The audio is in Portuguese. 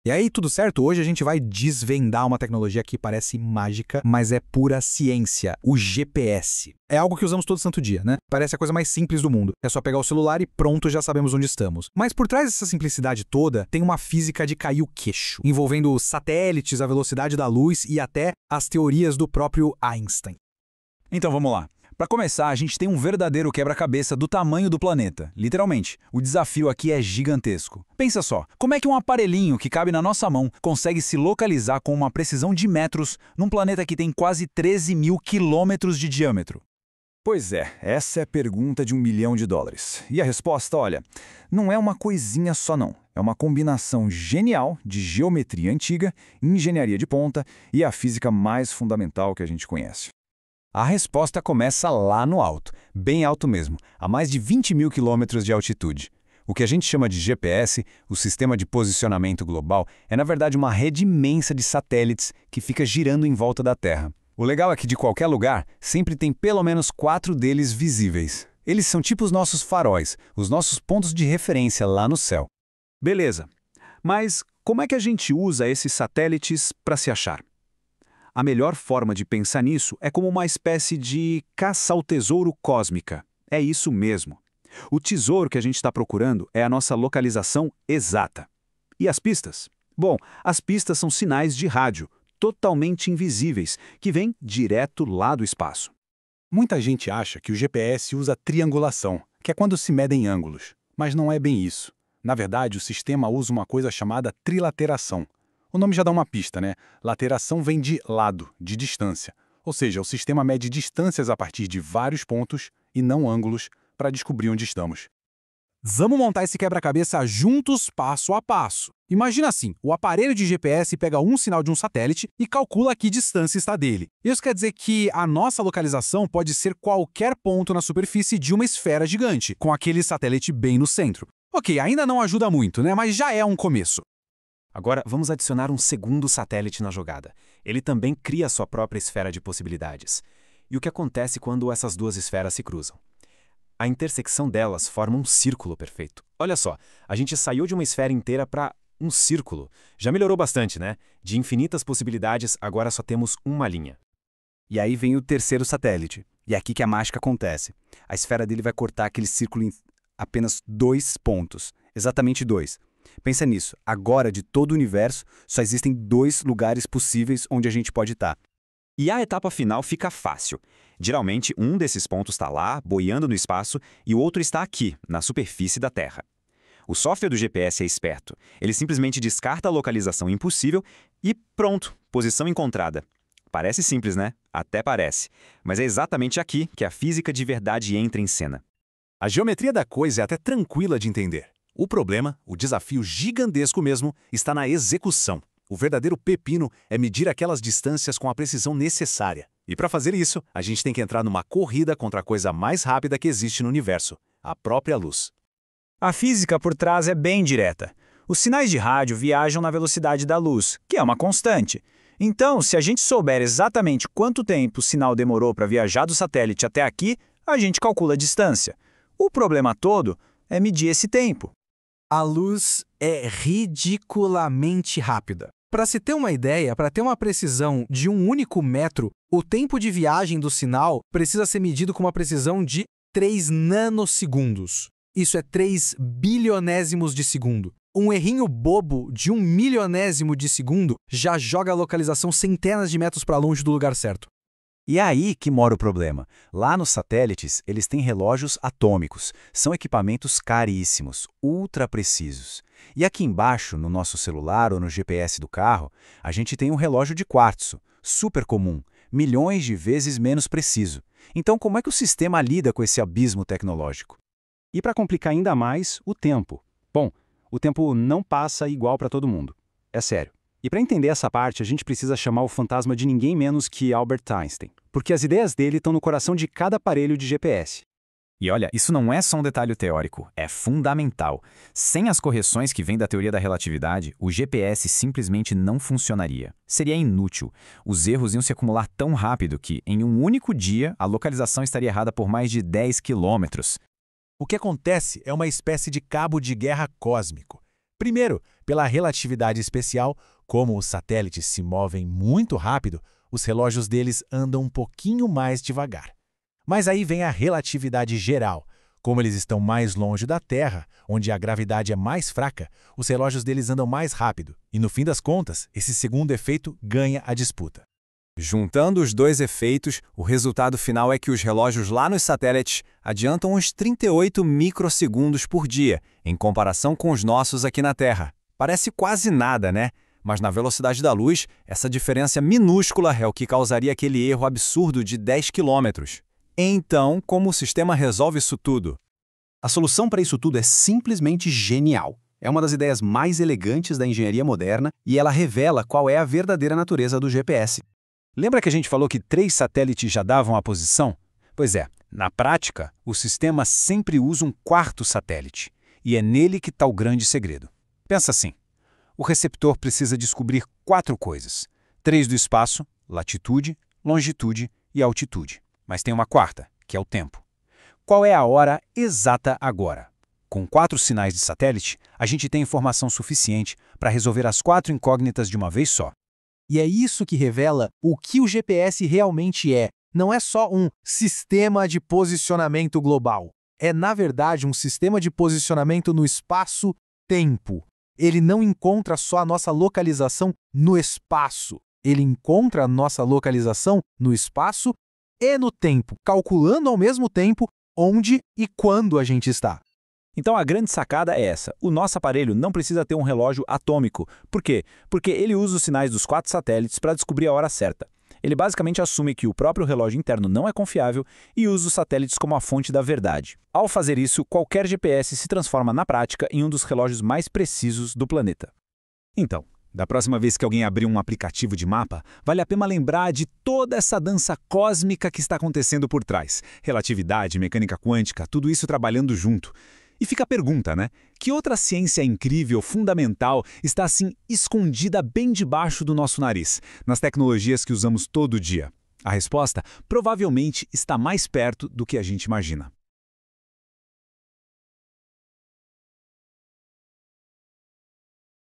E aí, tudo certo? Hoje a gente vai desvendar uma tecnologia que parece mágica, mas é pura ciência, o GPS. É algo que usamos todo santo dia, né? Parece a coisa mais simples do mundo. É só pegar o celular e pronto, já sabemos onde estamos. Mas por trás dessa simplicidade toda, tem uma física de cair o queixo, envolvendo satélites, a velocidade da luz e até as teorias do próprio Einstein. Então vamos lá. Para começar, a gente tem um verdadeiro quebra-cabeça do tamanho do planeta. Literalmente, o desafio aqui é gigantesco. Pensa só, como é que um aparelhinho que cabe na nossa mão consegue se localizar com uma precisão de metros num planeta que tem quase 13 mil quilômetros de diâmetro? Pois é, essa é a pergunta de $1 milhão. E a resposta, olha, não é uma coisinha só não. É uma combinação genial de geometria antiga, engenharia de ponta e a física mais fundamental que a gente conhece. A resposta começa lá no alto, bem alto mesmo, a mais de 20 mil quilômetros de altitude. O que a gente chama de GPS, o Sistema de Posicionamento Global, é na verdade uma rede imensa de satélites que fica girando em volta da Terra. O legal é que de qualquer lugar, sempre tem pelo menos 4 deles visíveis. Eles são tipo os nossos faróis, os nossos pontos de referência lá no céu. Beleza, mas como é que a gente usa esses satélites para se achar? A melhor forma de pensar nisso é como uma espécie de caça ao tesouro cósmica. É isso mesmo. O tesouro que a gente está procurando é a nossa localização exata. E as pistas? Bom, as pistas são sinais de rádio, totalmente invisíveis, que vêm direto lá do espaço. Muita gente acha que o GPS usa triangulação, que é quando se medem ângulos. Mas não é bem isso. Na verdade, o sistema usa uma coisa chamada trilateração. O nome já dá uma pista, né? Lateração vem de lado, de distância. Ou seja, o sistema mede distâncias a partir de vários pontos e não ângulos para descobrir onde estamos. Vamos montar esse quebra-cabeça juntos, passo a passo. Imagina assim, o aparelho de GPS pega um sinal de um satélite e calcula a que distância está dele. Isso quer dizer que a nossa localização pode ser qualquer ponto na superfície de uma esfera gigante, com aquele satélite bem no centro. Ok, ainda não ajuda muito, né? Mas já é um começo. Agora, vamos adicionar um segundo satélite na jogada. Ele também cria sua própria esfera de possibilidades. E o que acontece quando essas duas esferas se cruzam? A intersecção delas forma um círculo perfeito. Olha só, a gente saiu de uma esfera inteira para um círculo. Já melhorou bastante, né? De infinitas possibilidades, agora só temos uma linha. E aí vem o terceiro satélite. E é aqui que a mágica acontece. A esfera dele vai cortar aquele círculo em apenas 2 pontos. Exatamente 2. Pensa nisso, agora de todo o universo, só existem 2 lugares possíveis onde a gente pode estar. E a etapa final fica fácil. Geralmente, um desses pontos está lá, boiando no espaço, e o outro está aqui, na superfície da Terra. O software do GPS é esperto. Ele simplesmente descarta a localização impossível e pronto, posição encontrada. Parece simples, né? Até parece. Mas é exatamente aqui que a física de verdade entra em cena. A geometria da coisa é até tranquila de entender. O problema, o desafio gigantesco mesmo, está na execução. O verdadeiro pepino é medir aquelas distâncias com a precisão necessária. E para fazer isso, a gente tem que entrar numa corrida contra a coisa mais rápida que existe no universo, a própria luz. A física por trás é bem direta. Os sinais de rádio viajam na velocidade da luz, que é uma constante. Então, se a gente souber exatamente quanto tempo o sinal demorou para viajar do satélite até aqui, a gente calcula a distância. O problema todo é medir esse tempo. A luz é ridiculamente rápida. Para se ter uma ideia, para ter uma precisão de um único metro, o tempo de viagem do sinal precisa ser medido com uma precisão de 3 nanosegundos. Isso é 3 bilionésimos de segundo. Um errinho bobo de 1 milionésimo de segundo já joga a localização centenas de metros para longe do lugar certo. E é aí que mora o problema. Lá nos satélites, eles têm relógios atômicos. São equipamentos caríssimos, ultra precisos. E aqui embaixo, no nosso celular ou no GPS do carro, a gente tem um relógio de quartzo, super comum, milhões de vezes menos preciso. Então, como é que o sistema lida com esse abismo tecnológico? E para complicar ainda mais, o tempo. Bom, o tempo não passa igual para todo mundo. É sério. E para entender essa parte, a gente precisa chamar o fantasma de ninguém menos que Albert Einstein, porque as ideias dele estão no coração de cada aparelho de GPS. E olha, isso não é só um detalhe teórico, é fundamental. Sem as correções que vêm da teoria da relatividade, o GPS simplesmente não funcionaria. Seria inútil. Os erros iam se acumular tão rápido que, em um único dia, a localização estaria errada por mais de 10 quilômetros. O que acontece é uma espécie de cabo de guerra cósmico. Primeiro, pela relatividade especial, como os satélites se movem muito rápido, os relógios deles andam um pouquinho mais devagar. Mas aí vem a relatividade geral. Como eles estão mais longe da Terra, onde a gravidade é mais fraca, os relógios deles andam mais rápido. E no fim das contas, esse segundo efeito ganha a disputa. Juntando os dois efeitos, o resultado final é que os relógios lá nos satélites adiantam uns 38 microsegundos por dia, em comparação com os nossos aqui na Terra. Parece quase nada, né? Mas na velocidade da luz, essa diferença minúscula é o que causaria aquele erro absurdo de 10 quilômetros. Então, como o sistema resolve isso tudo? A solução para isso tudo é simplesmente genial. É uma das ideias mais elegantes da engenharia moderna e ela revela qual é a verdadeira natureza do GPS. Lembra que a gente falou que 3 satélites já davam a posição? Pois é, na prática, o sistema sempre usa um 4º satélite, e é nele que está o grande segredo. Pensa assim, o receptor precisa descobrir 4 coisas. 3 do espaço, latitude, longitude e altitude. Mas tem uma 4ª, que é o tempo. Qual é a hora exata agora? Com 4 sinais de satélite, a gente tem informação suficiente para resolver as 4 incógnitas de uma vez só. E é isso que revela o que o GPS realmente é. Não é só um sistema de posicionamento global. É, na verdade, um sistema de posicionamento no espaço-tempo. Ele não encontra só a nossa localização no espaço. Ele encontra a nossa localização no espaço e no tempo, calculando ao mesmo tempo onde e quando a gente está. Então a grande sacada é essa. O nosso aparelho não precisa ter um relógio atômico. Por quê? Porque ele usa os sinais dos 4 satélites para descobrir a hora certa. Ele basicamente assume que o próprio relógio interno não é confiável e usa os satélites como a fonte da verdade. Ao fazer isso, qualquer GPS se transforma na prática em um dos relógios mais precisos do planeta. Então, da próxima vez que alguém abrir um aplicativo de mapa, vale a pena lembrar de toda essa dança cósmica que está acontecendo por trás. Relatividade, mecânica quântica, tudo isso trabalhando junto. E fica a pergunta, né? Que outra ciência incrível, fundamental, está assim escondida bem debaixo do nosso nariz, nas tecnologias que usamos todo dia? A resposta provavelmente está mais perto do que a gente imagina.